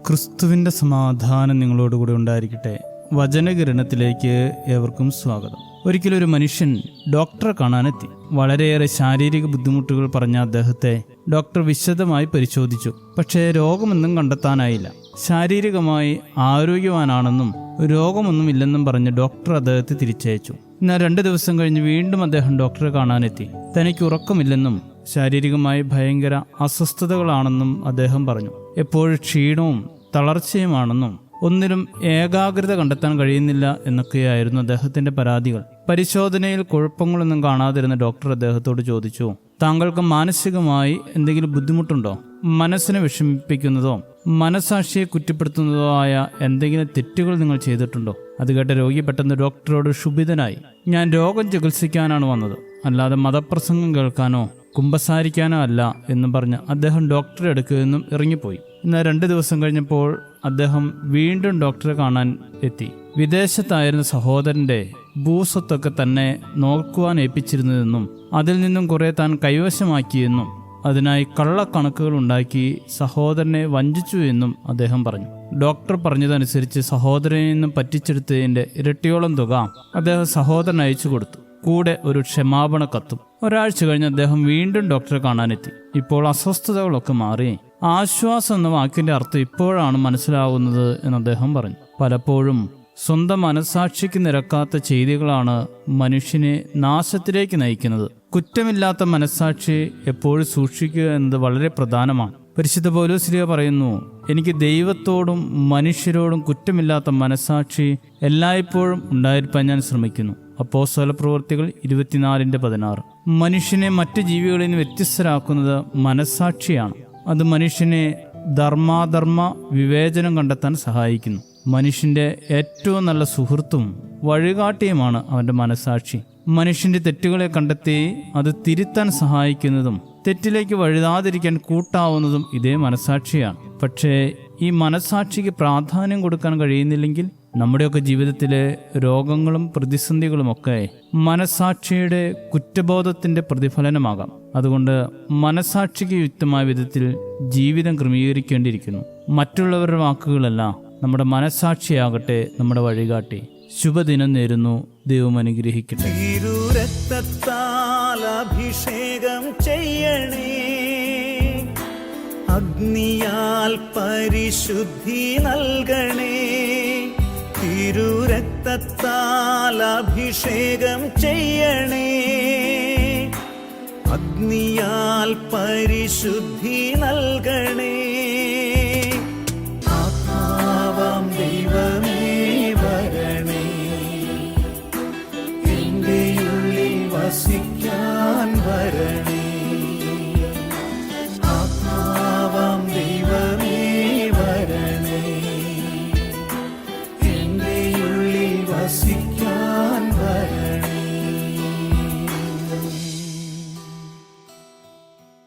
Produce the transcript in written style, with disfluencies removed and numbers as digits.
ക്രിസ്തുവിൻ്റെ സമാധാനം നിങ്ങളോടുകൂടി ഉണ്ടായിരിക്കട്ടെ. വചനകിരണത്തിലേക്ക് ഏവർക്കും സ്വാഗതം. ഒരിക്കലൊരു മനുഷ്യൻ ഡോക്ടറെ കാണാനെത്തി. വളരെയേറെ ശാരീരിക ബുദ്ധിമുട്ടുകൾ പറഞ്ഞ അദ്ദേഹത്തെ ഡോക്ടർ വിശദമായി പരിശോധിച്ചു. പക്ഷേ രോഗമൊന്നും കണ്ടെത്താനായില്ല. ശാരീരികമായി ആരോഗ്യവാനാണെന്നും രോഗമൊന്നുമില്ലെന്നും പറഞ്ഞ് ഡോക്ടർ അദ്ദേഹത്തെ തിരിച്ചയച്ചു. എന്നാൽ 2 ദിവസം കഴിഞ്ഞ് വീണ്ടും അദ്ദേഹം ഡോക്ടറെ കാണാനെത്തി. തനിക്ക് ഉറക്കമില്ലെന്നും ശാരീരികമായി ഭയങ്കര അസ്വസ്ഥതകളാണെന്നും അദ്ദേഹം പറഞ്ഞു. എപ്പോഴും ക്ഷീണവും തളർച്ചയുമാണെന്നും ഒന്നിലും ഏകാഗ്രത കണ്ടെത്താൻ കഴിയുന്നില്ല എന്നൊക്കെയായിരുന്നു അദ്ദേഹത്തിന്റെ പരാതികൾ. പരിശോധനയിൽ കുഴപ്പങ്ങളൊന്നും കാണാതിരുന്ന ഡോക്ടർ അദ്ദേഹത്തോട് ചോദിച്ചു, താങ്കൾക്ക് മാനസികമായി എന്തെങ്കിലും ബുദ്ധിമുട്ടുണ്ടോ? മനസ്സിനെ വിഷമിപ്പിക്കുന്നതോ മനസാക്ഷിയെ കുറ്റപ്പെടുത്തുന്നതോ ആയ എന്തെങ്കിലും തെറ്റുകൾ നിങ്ങൾ ചെയ്തിട്ടുണ്ടോ? അത് കേട്ട രോഗി പെട്ടെന്ന് ഡോക്ടറോട് ക്ഷുഭിതനായി. ഞാൻ രോഗം ചികിത്സിക്കാനാണ് വന്നത്, അല്ലാതെ മതപ്രസംഗം കേൾക്കാനോ കുമ്പസാരിക്കാനോ അല്ല എന്നും പറഞ്ഞ് അദ്ദേഹം ഡോക്ടറെ അടുക്കൽ നിന്നും ഇറങ്ങിപ്പോയി. എന്നാൽ 2 ദിവസം കഴിഞ്ഞപ്പോൾ അദ്ദേഹം വീണ്ടും ഡോക്ടറെ കാണാൻ എത്തി. വിദേശത്തായിരുന്ന സഹോദരന്റെ ഭൂസ്വത്തൊക്കെ തന്നെ നോക്കുവാൻ ഏൽപ്പിച്ചിരുന്നതെന്നും അതിൽ നിന്നും കുറെ താൻ കൈവശമാക്കിയെന്നും അതിനായി കള്ളക്കണക്കുകൾ ഉണ്ടാക്കി സഹോദരനെ വഞ്ചിച്ചു എന്നും അദ്ദേഹം പറഞ്ഞു. ഡോക്ടർ പറഞ്ഞതനുസരിച്ച് സഹോദരനിൽ നിന്നും പറ്റിച്ചെടുത്തതിന്റെ ഇരട്ടിയോളം തുക അദ്ദേഹം സഹോദരൻ അയച്ചു കൊടുത്തു, കൂടെ ഒരു ക്ഷമാപണ കത്തും. ഒരാഴ്ച കഴിഞ്ഞ് അദ്ദേഹം വീണ്ടും ഡോക്ടറെ കാണാനെത്തി. ഇപ്പോൾ അസ്വസ്ഥതകളൊക്കെ മാറി. ആശ്വാസം എന്ന വാക്കിന്റെ അർത്ഥം ഇപ്പോഴാണ് മനസ്സിലാവുന്നത് എന്ന് അദ്ദേഹം പറഞ്ഞു. പലപ്പോഴും സ്വന്തം മനസാക്ഷിക്ക് നിരക്കാത്ത ചെയ്തികളാണ് മനുഷ്യനെ നാശത്തിലേക്ക് നയിക്കുന്നത്. കുറ്റമില്ലാത്ത മനസാക്ഷി എപ്പോഴും സൂക്ഷിക്കുക എന്നത് വളരെ പ്രധാനമാണ്. പരിശുദ്ധ പൗലോസ് പറയുന്നു, എനിക്ക് ദൈവത്തോടും മനുഷ്യരോടും കുറ്റമില്ലാത്ത മനസാക്ഷി എല്ലായ്പ്പോഴും ഉണ്ടായിരിക്കാൻ ഞാൻ ശ്രമിക്കുന്നു. അപ്പോസ്തല പ്രവൃത്തികൾ 24:16. മനുഷ്യനെ മറ്റു ജീവികളിൽ നിന്ന് വ്യത്യസ്തരാക്കുന്നത് മനസാക്ഷിയാണ്. അത് മനുഷ്യനെ ധർമാധർമ്മ വിവേചനം കണ്ടെത്താൻ സഹായിക്കുന്നു. മനുഷ്യന്റെ ഏറ്റവും നല്ല സുഹൃത്തും വഴികാട്ടിയുമാണ് അവന്റെ മനസാക്ഷി. മനുഷ്യന്റെ തെറ്റുകളെ കണ്ടെത്തി അത് തിരുത്താൻ സഹായിക്കുന്നതും തെറ്റിലേക്ക് വഴുതാതിരിക്കാൻ കൂട്ടാവുന്നതും ഇതേ മനസാക്ഷിയാണ്. പക്ഷേ ഈ മനസാക്ഷിക്ക് പ്രാധാന്യം കൊടുക്കാൻ കഴിയുന്നില്ലെങ്കിൽ നമ്മുടെയൊക്കെ ജീവിതത്തിലെ രോഗങ്ങളും പ്രതിസന്ധികളുമൊക്കെ മനസാക്ഷിയുടെ കുറ്റബോധത്തിന്റെ പ്രതിഫലനമാകാം. അതുകൊണ്ട് മനസാക്ഷിക്ക് യുക്തമായ വിധത്തിൽ ജീവിതം ക്രമീകരിക്കേണ്ടിയിരിക്കുന്നു. മറ്റുള്ളവരുടെ വാക്കുകളല്ല, നമ്മുടെ മനസാക്ഷിയാകട്ടെ നമ്മുടെ വഴികാട്ടി. ശുഭദിനം നേരുന്നു. ദൈവം അനുഗ്രഹിക്കട്ടെ. അഭിഷേകം ചെയ്യണേ, അഗ്നിയാൽ പരിശുദ്ധി നൽകണേ. തിരുരക്തത്താൽ അഭിഷേകം ചെയ്യണേ, അഗ്നിയാൽ പരിശുദ്ധി നൽകണേ. ആത്മാവാം ദൈവമേ വരണേ, എന്റെ ഉള്ളിൽ വസിക്കാൻ വരണേ.